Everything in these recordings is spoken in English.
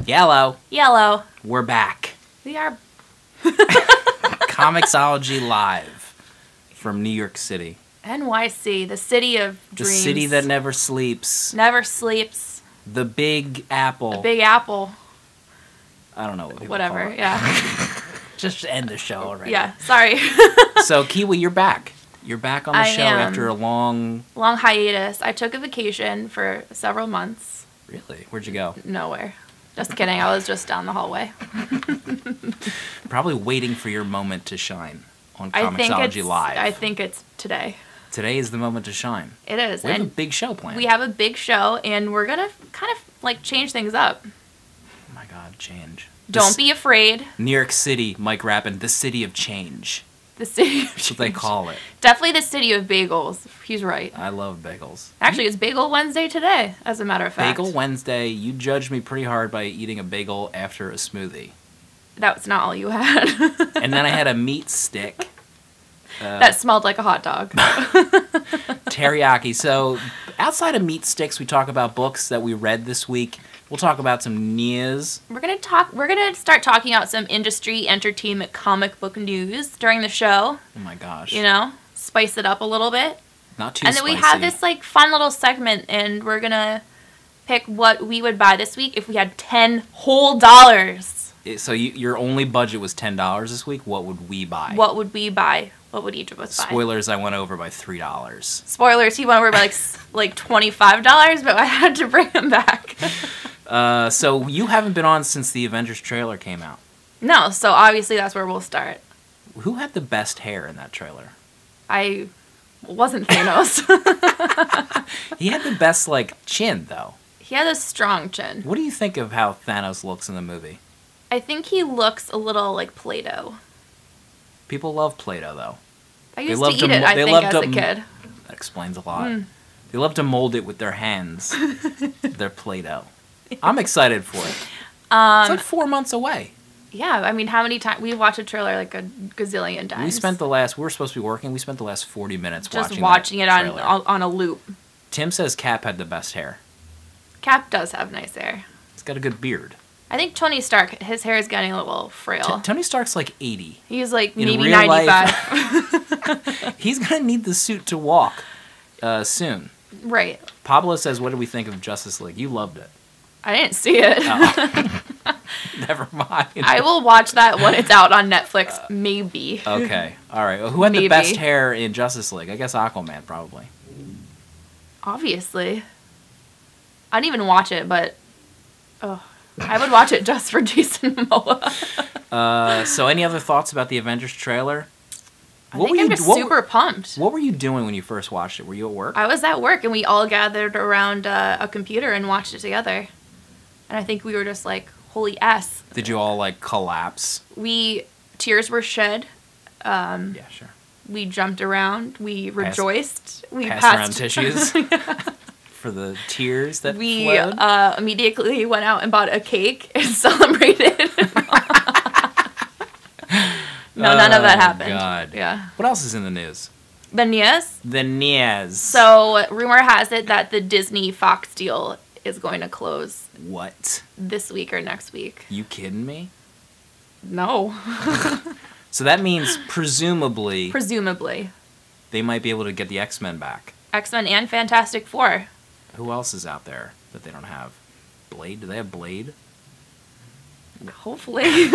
Yellow. Yellow. We're back. We are. comiXology Live from New York City. NYC, the city of dreams. The city that never sleeps. Never sleeps. The Big Apple. The Big Apple. I don't know what people Whatever, call it. yeah. Just end the show already. Yeah, sorry. So, Kiwi, you're back. You're back on the show after a long hiatus. I took a vacation for several months. Really? Where'd you go? Nowhere. Just kidding. I was just down the hallway. Probably waiting for your moment to shine on comiXology Live. I think it's today. Today is the moment to shine. It is. We have a big show planned. We have a big show, and we're going to kind of, like, change things up. Oh, my God. Change. Don't be afraid. New York City, Mike Rappin, the city of change. The city of change. That's what they call it. Definitely the city of bagels. He's right. I love bagels. Actually, it's Bagel Wednesday today, as a matter of fact. Bagel Wednesday. You judged me pretty hard by eating a bagel after a smoothie. That's not all you had. And then I had a meat stick. That smelled like a hot dog. Teriyaki. So, outside of meat sticks, we talk about books that we read this week. We'll talk about some news. We're gonna start talking about some industry, entertainment, comic book news during the show. Oh my gosh. You know, spice it up a little bit. Not too spicy. And then we have this like fun little segment, and we're gonna pick what we would buy this week if we had $10 whole. So your only budget was $10 this week. What would we buy? What would we buy? What would each of us buy? Spoilers, I went over by $3. Spoilers, he went over by like $25, but I had to bring him back. So you haven't been on since the Avengers trailer came out. No, so obviously that's where we'll start. Who had the best hair in that trailer? I wasn't Thanos. He had the best, like, chin, though. He had a strong chin. What do you think of how Thanos looks in the movie? I think he looks a little like Play-Doh. People love Play-Doh, though. I used to eat it, I think, as a kid. That explains a lot. They love to mold it with their hands. Their Play-Doh. I'm excited for it. It's like 4 months away. Yeah, I mean, how many times? We watched a trailer like a gazillion times. We were supposed to be working. We spent the last 40 minutes just watching it on a loop. Tim says Cap had the best hair. Cap does have nice hair. He's got a good beard. I think Tony Stark, his hair is getting a little frail. Tony Stark's like 80. He's like In maybe real 95. He's going to need the suit to walk soon. Right. Pablo says, what did we think of Justice League? You loved it. I didn't see it. Oh. Never mind. I will watch that when it's out on Netflix, maybe. Okay. All right. Well, who had the best hair in Justice League? I guess Aquaman, probably. Obviously. I didn't even watch it, but I would watch it just for Jason Momoa. So any other thoughts about the Avengers trailer? I'm just super pumped. What were you doing when you first watched it? Were you at work? I was at work, and we all gathered around a computer and watched it together. And I think we were just like, holy S. Did you all, like, collapse? Tears were shed. Yeah, sure. We jumped around. We rejoiced. We passed around tissues for the tears that flowed. We immediately went out and bought a cake and celebrated. No, none of that happened. God. Yeah. What else is in the news? The news? The news. So, rumor has it that the Disney-Fox deal is going to close. What? This week or next week. You kidding me? No. So that means, presumably... they might be able to get the X-Men back. X-Men and Fantastic Four. Who else is out there that they don't have? Blade? Do they have Blade? Hopefully.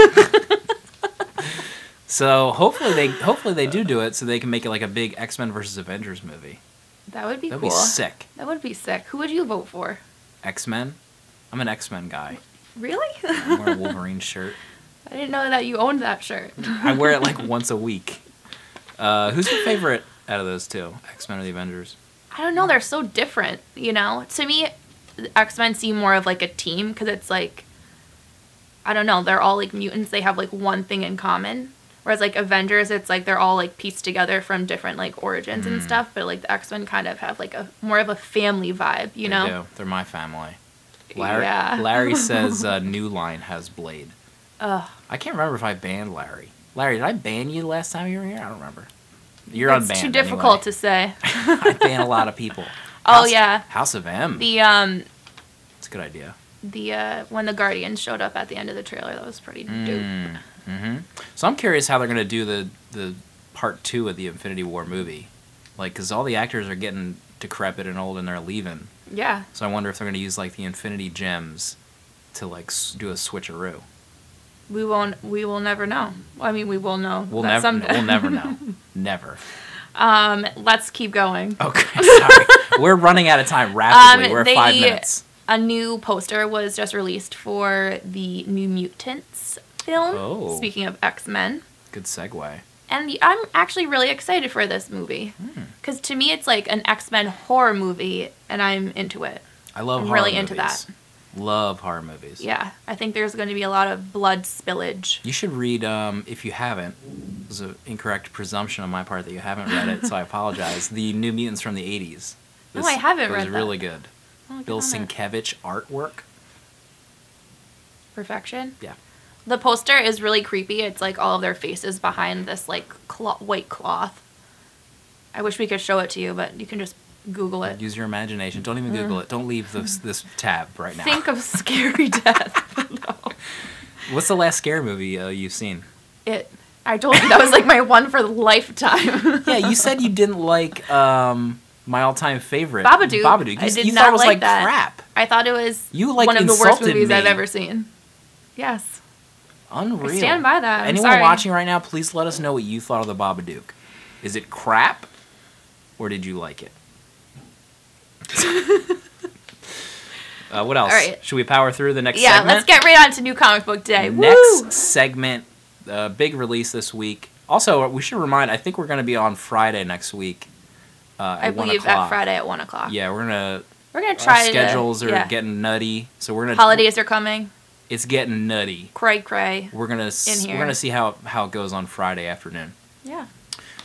So hopefully they do it so they can make it like a big X-Men versus Avengers movie. That would be cool. That'd be sick. That would be sick. Who would you vote for? X-Men? I'm an X-Men guy. Really? I wear a Wolverine shirt. I didn't know that you owned that shirt. I wear it like once a week. Who's your favorite out of those two? X-Men or the Avengers? I don't know. They're so different, you know? To me, the X-Men seem more of like a team because it's like, I don't know, they're all like mutants. They have like one thing in common. Whereas, like, Avengers, it's, like, they're all, like, pieced together from different, like, origins and stuff. But, like, the X-Men kind of have, like, a more of a family vibe, you know? They do. They're my family. Yeah. Larry says New Line has Blade. Ugh. I can't remember if I banned Larry. Larry, did I ban you last time you were here? I don't remember. You're unbanned. It's too difficult anyway. to say. I ban a lot of people. Yeah. House of M. The, It's a good idea. when the Guardians showed up at the end of the trailer. That was pretty dope. Mm-hmm. So I'm curious how they're going to do the part 2 of the Infinity War movie. Like, because all the actors are getting decrepit and old and they're leaving. Yeah. So I wonder if they're going to use, like, the Infinity Gems to, like, do a switcheroo. We will never know. I mean, we will know. We'll never know. Never. Let's keep going. Okay, sorry. We're running out of time rapidly. We're at 5 minutes. A new poster was just released for the New Mutants film. Oh. Speaking of X-Men. Good segue. And I'm actually really excited for this movie. Because to me, it's like an X-Men horror movie, and I'm into it. I love I'm horror really movies. into that. Love horror movies. Yeah, I think there's going to be a lot of blood spillage. You should read, if you haven't, there's an incorrect presumption on my part that you haven't read it, so I apologize. The New Mutants from the 80s. No, I haven't read that. It was really good. Oh, Bill Sienkiewicz artwork. Perfection? Yeah. The poster is really creepy. It's like all of their faces behind this like white cloth. I wish we could show it to you, but you can just Google it. Use your imagination. Don't even Google it. Don't leave this tab right now. Think of Scary Death. No. What's the last scary movie you've seen? It. I told you that was like my one for the lifetime. Yeah, you said you didn't like my all-time favorite, Babadook. Babadook. I did you not thought it was like like that. crap. I thought it was You like one of the worst insulted movies me. I've ever seen. Yes. Unreal. I stand by that. I'm Anyone sorry. watching right now, please let us know what you thought of the Babadook. Is it crap, or did you like it? What else? All right. Should we power through the next segment? Yeah, let's get right on to New Comic Book Day. Next Woo! segment, big release this week. Also, we should remind, I think we're going to be on Friday next week at 1 believe o'clock. at Friday at 1 o'clock. Yeah, we're gonna try our schedules are yeah. getting nutty, so we're gonna Holidays are coming. It's getting nutty. Cray. We're gonna see how it goes on Friday afternoon. Yeah.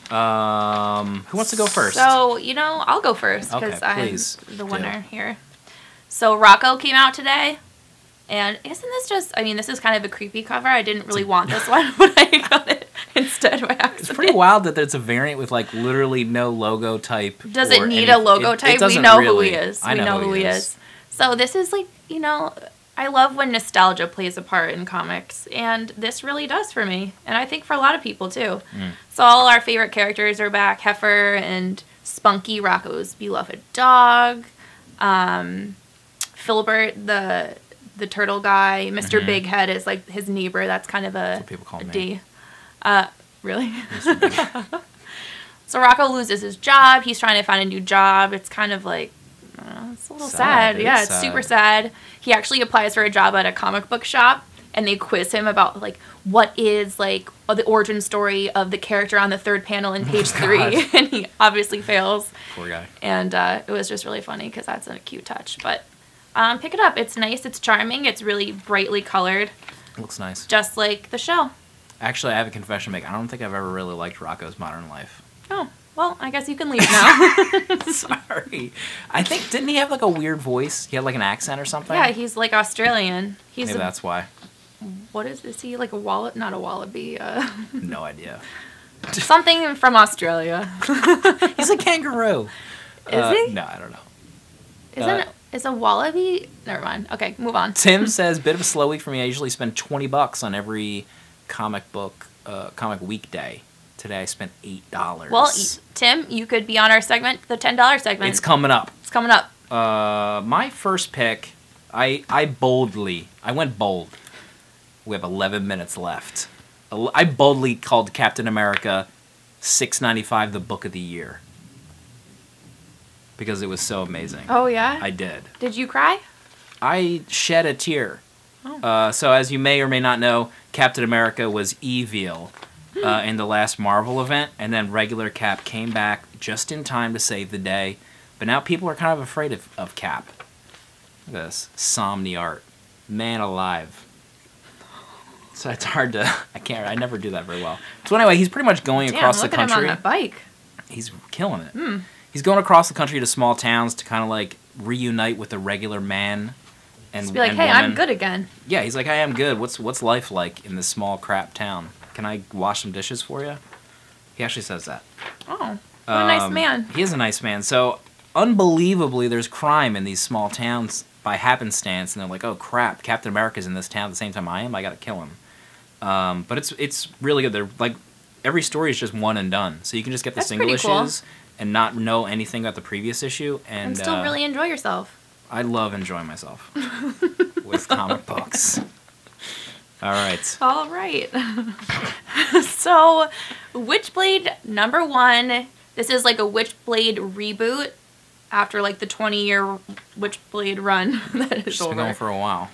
Who wants to go first? So I'll go first because I'm the winner here. So Rocco came out today, and isn't this just? I mean, this is kind of a creepy cover. I didn't really want this one, but I got it instead by accident. It's pretty wild that it's a variant with like literally no logo type. Does it need a logo type? We know who he is. We know who he is. So this is like, I love when nostalgia plays a part in comics, and this really does for me, and I think for a lot of people too. So all our favorite characters are back: Heifer and Spunky, Rocco's beloved dog, Filbert, the turtle guy, Mr. Big Head is like his neighbor. That's kind of That's what people call me. D. Really? So Rocco loses his job. He's trying to find a new job. It's kind of like, it's a little sad. Yeah, it's super sad. He actually applies for a job at a comic book shop, and they quiz him about like what is like the origin story of the character on the third panel in page 3, and he obviously fails. Poor guy. And it was just really funny because that's a cute touch. But pick it up. It's nice. It's charming. It's really brightly colored. It looks nice. Just like the show. Actually, I have a confession to make. I don't think I've ever really liked Rocco's Modern Life. Oh, well, I guess you can leave now. Sorry. I think, didn't he have like a weird voice? He had like an accent or something? Yeah, he's like Australian. Maybe that's why. What is he? Like a not a wallaby. No idea. Something from Australia. He's a kangaroo. Is he? No, I don't know. Is a wallaby? Never mind. Okay, move on. Tim says, bit of a slow week for me. I usually spend $20 on every comic weekday. Today I spent $8. Well, Tim, you could be on our segment, the $10 segment. It's coming up. It's coming up. My first pick, I went bold. We have 11 minutes left. I boldly called Captain America $6.95 the book of the year. Because it was so amazing. Oh, yeah? I did. Did you cry? I shed a tear. Oh. So as you may or may not know, Captain America was evil in the last Marvel event, and then regular Cap came back just in time to save the day. But now people are kind of afraid of Cap. Look at this. Somni art. Man alive. So it's hard to... I never do that very well. So anyway, he's pretty much going across the country. Look at him on that bike. He's killing it. He's going across the country to small towns to kind of like reunite with the regular man and Just be like, hey, woman. I'm good again. Yeah, he's like, I am good. What's life like in this small crap town? Can I wash some dishes for you? He actually says that. Oh, what a nice man. He is a nice man. So, unbelievably, there's crime in these small towns by happenstance, and they're like, oh crap, Captain America's in this town at the same time I am. I gotta kill him. But it's really good. They're like every story is just one and done, so you can just get the single issues and not know anything about the previous issue, and still really enjoy yourself. I love enjoying myself with comic books. All right. All right. So, Witchblade #1. This is like a Witchblade reboot after like the 20-year Witchblade run that is over. Been going for a while.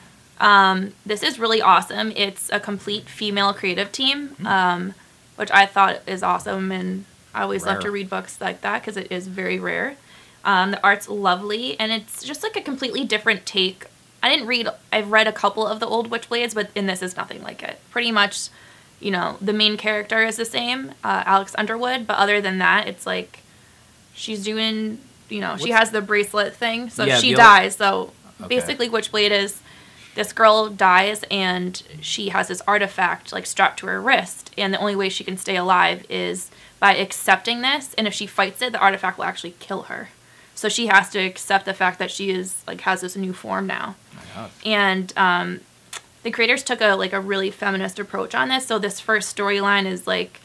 This is really awesome. It's a complete female creative team, which I thought is awesome, and I always love to read books like that because it is very rare. The art's lovely, and it's just like a completely different take. I've read a couple of the old Witchblades, but in this is nothing like it. Pretty much, you know, the main character is the same, Alex Underwood, but other than that, it's like she's doing, you know, she has the bracelet thing, so she dies. So basically Witchblade is this girl dies, and she has this artifact like strapped to her wrist, and the only way she can stay alive is by accepting this, and if she fights it, the artifact will actually kill her. So she has to accept the fact that she is like has this new form now. Oh my God. And the creators took a really feminist approach on this. So this first storyline is like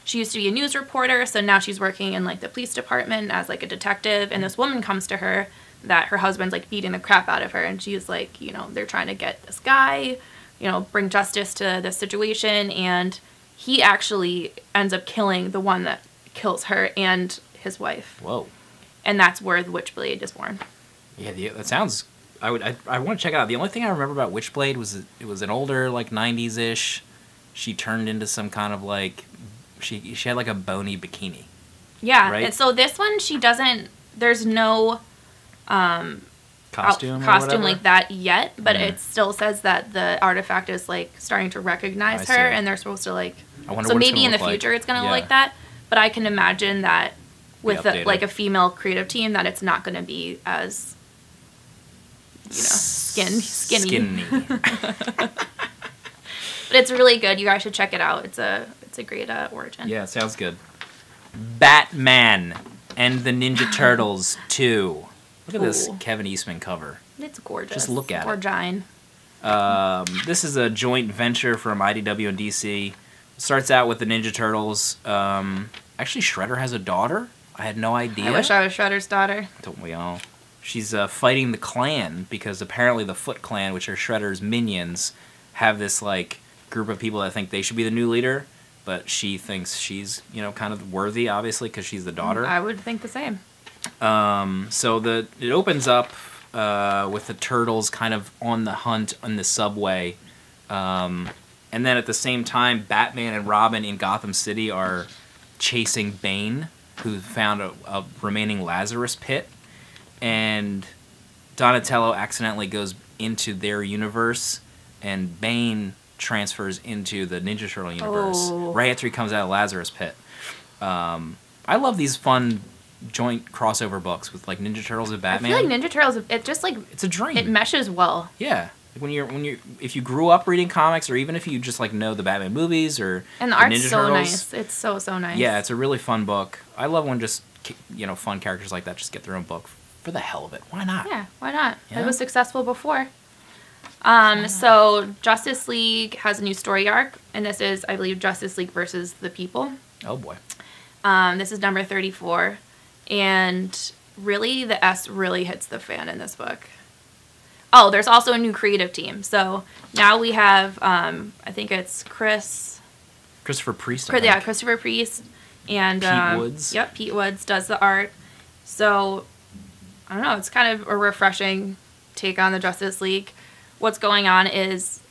she used to be a news reporter, so now she's working in like the police department as like a detective, and this woman comes to her that her husband's like beating the crap out of her, and she's like, you know, they're trying to get this guy, you know, bring justice to this situation, and he actually ends up killing the one that kills her and his wife. Whoa. And that's where the Witchblade is born. Yeah, that sounds... I want to check it out. The only thing I remember about Witchblade was it was an older, like, 90s-ish. She turned into some kind of, like... She had, like, a bony bikini. Yeah, right? And so this one, she doesn't... There's no... costume like that yet, but it still says that the artifact is, like, starting to recognize her, and they're supposed to, like... So maybe in the future it's going to look like that, but I can imagine that with like a female creative team that it's not going to be as, you know, skinny. But it's really good. You guys should check it out. It's a great origin. Yeah, it sounds good. Batman and the Ninja Turtles 2. Look at this Kevin Eastman cover. It's gorgeous. Just look at it. This is a joint venture from IDW and DC. It starts out with the Ninja Turtles. Actually, Shredder has a daughter. I had no idea. I wish I was Shredder's daughter. Don't we all? She's fighting the Klan because apparently the Foot Clan, which are Shredder's minions, have this like group of people that think they should be the new leader, but she thinks she's, you know, kind of worthy, obviously, because she's the daughter. I would think the same. So it opens up with the Turtles kind of on the hunt on the subway, and then at the same time, Batman and Robin in Gotham City are chasing Bane, who found a remaining Lazarus pit, and Donatello accidentally goes into their universe, and Bane transfers into the Ninja Turtle universe right after he comes out of Lazarus pit. I love these fun joint crossover books with like Ninja Turtles and Batman. I feel like Ninja Turtles, it just like it's a dream. It meshes well. Yeah. If you grew up reading comics, or even if you just like know the Batman movies or and the art's Ninja Turtles, nice. It's so nice. Yeah, it's a really fun book. I love when just fun characters like that just get their own book for the hell of it. Why not? Yeah, why not? Yeah. It was successful before. So Justice League has a new story arc, and this is, I believe, Justice League versus the People. Oh boy. This is number 34, and really the S really hits the fan in this book. Oh, there's also a new creative team. So now we have, I think it's Christopher Priest. Yeah, Christopher Priest. And Pete Woods. Yep, Pete Woods does the art. So, I don't know, it's kind of a refreshing take on the Justice League. What's going on is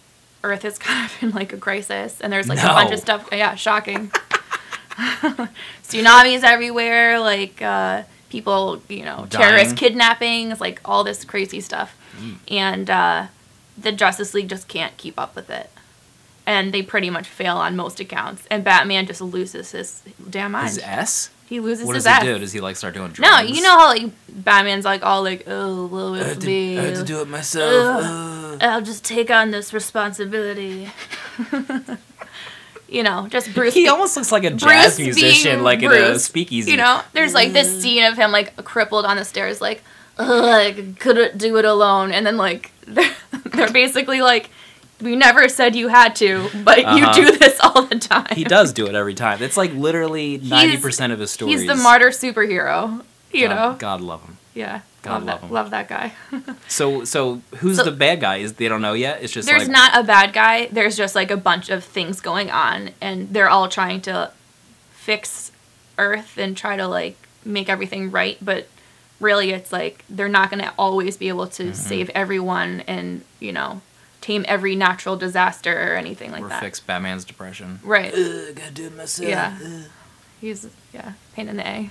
Earth is kind of in like a crisis, and there's like a bunch of stuff. Yeah, shocking. Tsunamis everywhere, like people, dying. Terrorist kidnappings, like all this crazy stuff. And the Justice League just can't keep up with it. And they pretty much fail on most accounts. And Batman just loses his damn mind. His S? He loses his S. What does he do? Does he like start doing drugs? No, you know how like Batman's like all like, oh, well, it's me. I have to do it myself. I'll just take on this responsibility. Just Bruce. He almost looks like a jazz musician, like Bruce, in a speakeasy. There's like this scene of him like crippled on the stairs, like, I couldn't do it alone. And then, like, they're basically like, we never said you had to, but you do this all the time. He does do it every time. It's like literally 90% of his stories. He's the martyr superhero, you know? God love him. Yeah. God love him. Love that guy. So who's the bad guy? They don't know yet? It's just there's not a bad guy. There's just, like, a bunch of things going on, and they're all trying to fix Earth and try to, like, make everything right, but really it's like they're not going to always be able to save everyone and, you know, tame every natural disaster or anything like that. Or fix Batman's depression. Right. Gotta do it myself. Yeah. He's, pain in the A.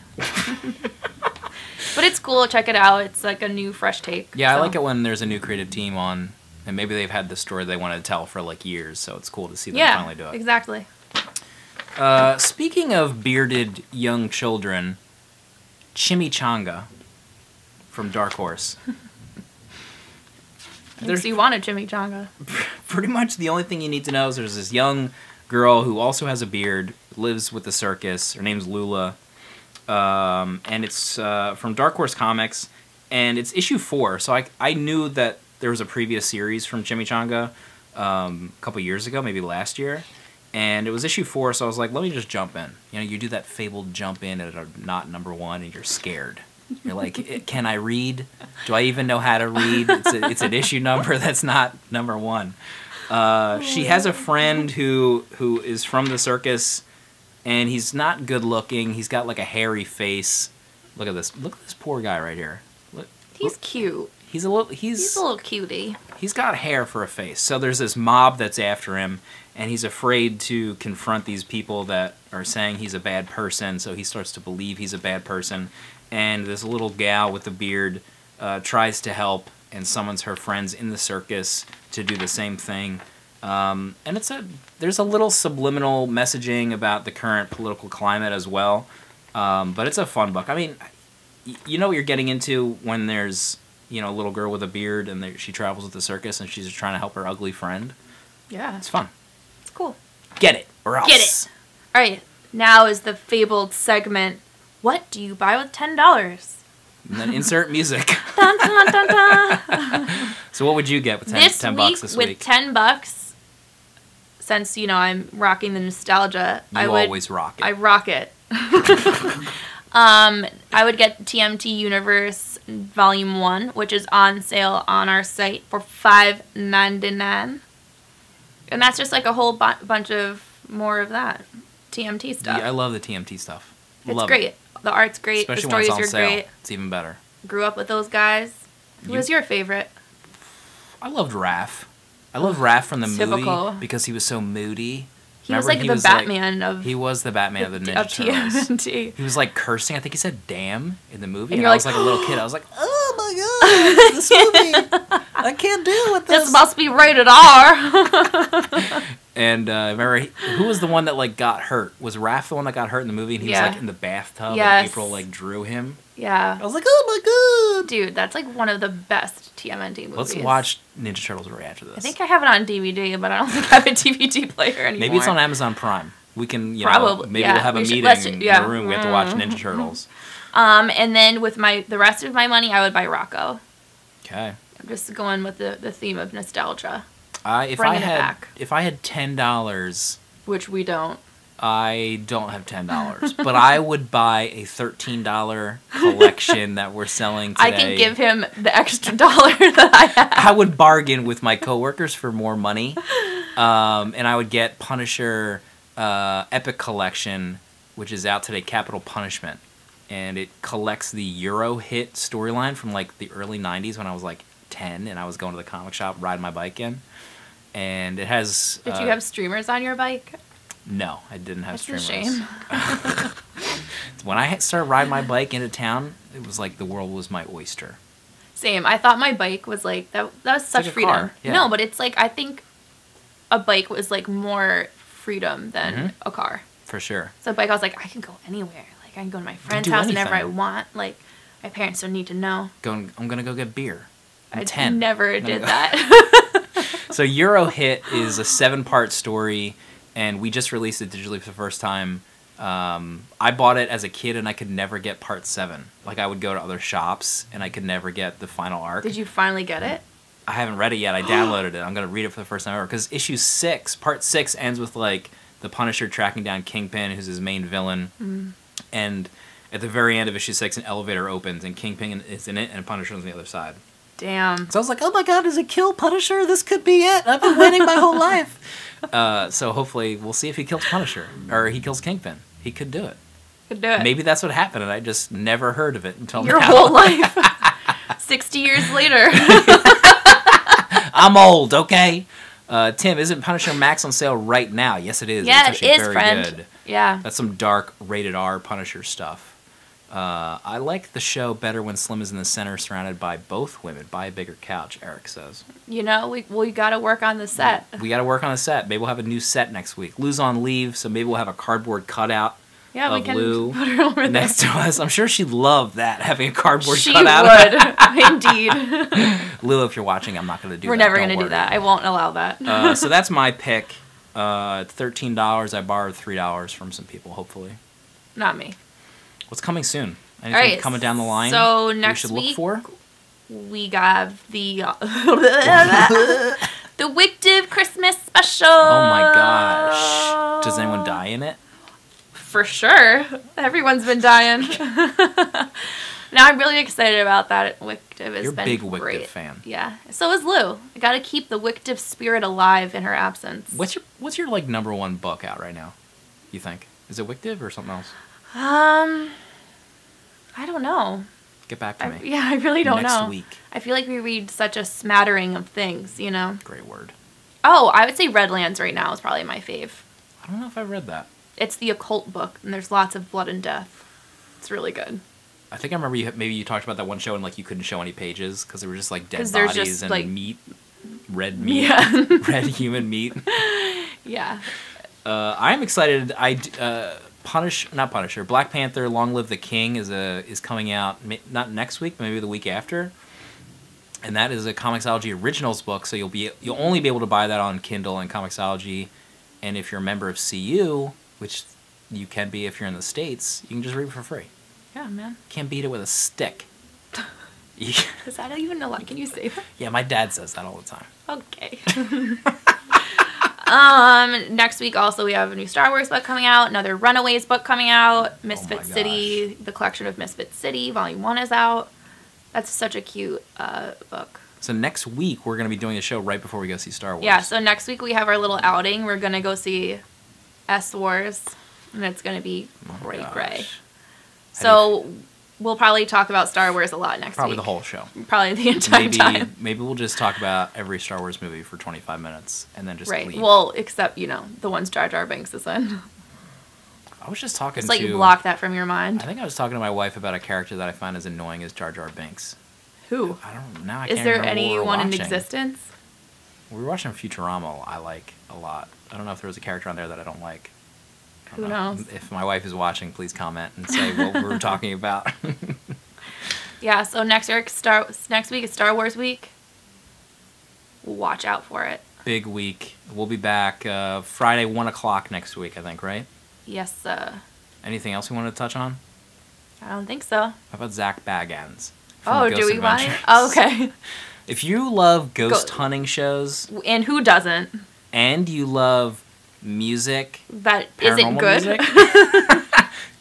But it's cool. Check it out. It's like a new, fresh take. Yeah, so. I like it when there's a new creative team on, and maybe they've had the story they want to tell for, like, years, so it's cool to see them finally do it. Exactly. Speaking of bearded young children, Chimichanga from Dark Horse. So you want a chimichanga. Pretty much the only thing you need to know is there's this young girl who also has a beard, lives with the circus. Her name's Lula. And it's from Dark Horse Comics, and it's issue 4. So I knew that there was a previous series from Chimichanga a couple years ago, maybe last year. And it was issue 4, so I was like, let me just jump in. You know, you do that fabled jump in at a not number 1, and you're scared. You're like, can I read? Do I even know how to read? It's an issue number that's not number 1. She has a friend who is from the circus, and he's not good looking. He's got like a hairy face. Look at this poor guy right here. He's cute. He's a little cutie. He's got hair for a face. So there's this mob that's after him, and he's afraid to confront these people that are saying he's a bad person, so he starts to believe he's a bad person. And this little gal with the beard tries to help and summons her friends in the circus to do the same thing. And there's a little subliminal messaging about the current political climate as well. But it's a fun book. I mean, you know what you're getting into when there's, you know, a little girl with a beard and she travels with the circus and she's trying to help her ugly friend. Yeah. It's fun. It's cool. Get it, or else. Get it. All right. Now is the fabled segment, what do you buy with $10? And then insert music. Dun, dun, dun, dun. So what would you get with $10 bucks this week? With $10, since, you know, I'm rocking the nostalgia. You always rock it. I rock it. I would get TMT Universe Volume 1, which is on sale on our site for $5.99. And that's just like a whole bunch of more of that TMT stuff. Yeah, I love the TMT stuff. It's great. The art's great. Especially the stories when it's on are sale. great. It's even better. Grew up with those guys. Who was your favorite? I loved Raph. I loved Raph from the Typical. movie because he was so moody. He was like the Batman of... He was the Batman of the Ninja Turtles. TMNT. He was like cursing. I think he said damn in the movie. And I was like a little kid. I was like, oh my god, this movie. I can't deal with this. This must be rated R. And remember, who was the one that like got hurt? Was Raph the one that got hurt in the movie? And he was like in the bathtub and April like drew him? Yeah. I was like, oh my god. Dude, that's like one of the best TMNT movies. Let's watch Ninja Turtles right after this. I think I have it on DVD, but I don't think I have a DVD player anymore. Maybe it's on Amazon Prime. We can, you know, maybe we'll have a meeting in the room. We have to watch Ninja Turtles. And then with the rest of my money, I would buy Rocco. Okay. I'm just going with the theme of nostalgia. If I had $10, which we don't. I don't have $10, but I would buy a $13 collection that we're selling today. I can give him the extra dollar that I have. I would bargain with my coworkers for more money, and I would get Punisher Epic Collection, which is out today, Capital Punishment, and it collects the Euro hit storyline from like the early 90s when I was like 10 and I was going to the comic shop riding my bike in. And it has... Did you have streamers on your bike? No, I didn't have streamers. That's a shame. When I started riding my bike into town, it was like the world was my oyster. Same. I thought my bike was like... That was such like freedom. Car. Yeah. No, but it's like... I think a bike was like more freedom than a car. For sure. So a bike, I was like, I can go anywhere. Like, I can go to my friend's house whenever I want. Like, my parents don't need to know. I'm going to go get beer. I 10. never did that. So Euro Hit is a 7-part story, and we just released it digitally for the first time. I bought it as a kid and I could never get part 7. Like, I would go to other shops and I could never get the final arc. Did you finally get it? I haven't read it yet. I downloaded it. I'm going to read it for the first time ever. Because issue 6, part 6 ends with, like, the Punisher tracking down Kingpin, who's his main villain. Mm. And at the very end of issue 6, an elevator opens and Kingpin is in it and Punisher's on the other side. Damn. So I was like, oh my god, does it kill Punisher? This could be it. I've been waiting my whole life. So hopefully we'll see if he kills Punisher. Or he kills Kingpin. He could do it. Could do it. Maybe that's what happened and I just never heard of it until Your now. whole life. 60 years later. I'm old, okay? Tim, isn't Punisher Max on sale right now? Yes, it is. Yeah, it's it is, very friend. Good. Yeah. That's some dark, rated R Punisher stuff. I like the show better when Slim is in the center surrounded by both women. Buy a bigger couch, Eric says. You know, we got to work on the set. We got to work on the set. Maybe we'll have a new set next week. Lou's on leave, so maybe we'll have a cardboard cutout of we can Lou put her over next to us. I'm sure she'd love that, having a cardboard she cutout. She would, indeed. Lou, if you're watching, I'm not going to do We're that. We're never going to do that. I won't allow that. So that's my pick. $13. I borrowed $3 from some people, hopefully. Not me. What's coming soon? Anything coming down the line? So next we should week, look for? We got the the Wictive Christmas special. Oh my gosh! Does anyone die in it? For sure, everyone's been dying. Now I'm really excited about that. Wictive has been big great. Wictive fan. Yeah, so is Lou. I got to keep the Wictive spirit alive in her absence. What's your like #1 book out right now? You think is it Wictive or something else? I don't know. Get back to me. Yeah, I really don't know. Next week. I feel like we read such a smattering of things, you know? Great word. Oh, I would say Redlands right now is probably my fave. I don't know if I've read that. It's the occult book, and there's lots of blood and death. It's really good. I think I remember maybe you talked about that one show and like you couldn't show any pages because they were just like dead bodies just, and like, meat, red meat, yeah. red human meat. Yeah. I'm excited. Black Panther: Long Live the King is coming out not next week, but maybe the week after, and that is a comiXology Originals book. So you'll only be able to buy that on Kindle and comiXology, and if you're a member of CU, which you can be if you're in the States, you can just read it for free. Yeah, man. Can't beat it with a stick. Is that even a lot? Can you say that? Yeah, my dad says that all the time. Okay. Next week also we have a new Star Wars book coming out, another Runaways book coming out, Misfit City, the collection of Misfit City, Volume 1 is out. That's such a cute book. So next week we're going to be doing a show right before we go see Star Wars. Yeah, so next week we have our little outing. We're going to go see S-Wars, and it's going to be cray. So we'll probably talk about Star Wars a lot next week. Probably the whole show. Probably the entire time. Maybe we'll just talk about every Star Wars movie for 25 minutes and then just leave. Well, except, the ones Jar Jar Binks is in. I was just talking to... block that from your mind. I think I was talking to my wife about a character that I find as annoying as Jar Jar Binks. Who? I don't know. Is there anyone in existence? We were watching Futurama I like a lot. I don't know if there was a character on there that I don't like. Who knows? If my wife is watching, please comment and say what we were talking about. Yeah, so next week is Star Wars week. Watch out for it. Big week. We'll be back Friday, 1 o'clock next week, I think, right? Yes, Anything else you want to touch on? I don't think so. How about Zach Bagans? Oh, do we want it? Oh, okay. If you love ghost hunting shows... And who doesn't? And you love music... That isn't good. Music,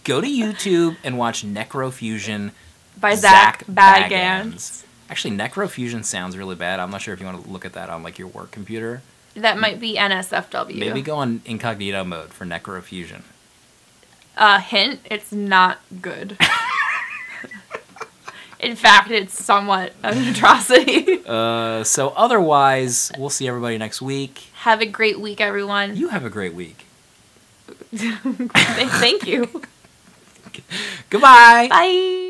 go to YouTube and watch Necrofusion by Zach Bagans. Actually, Necrofusion sounds really bad. I'm not sure if you want to look at that on like your work computer. That might be NSFW. Maybe go on incognito mode for Necrofusion. Hint, it's not good. In fact, it's somewhat an atrocity. So otherwise, we'll see everybody next week. Have a great week, everyone. You have a great week. Thank you. Goodbye. Bye.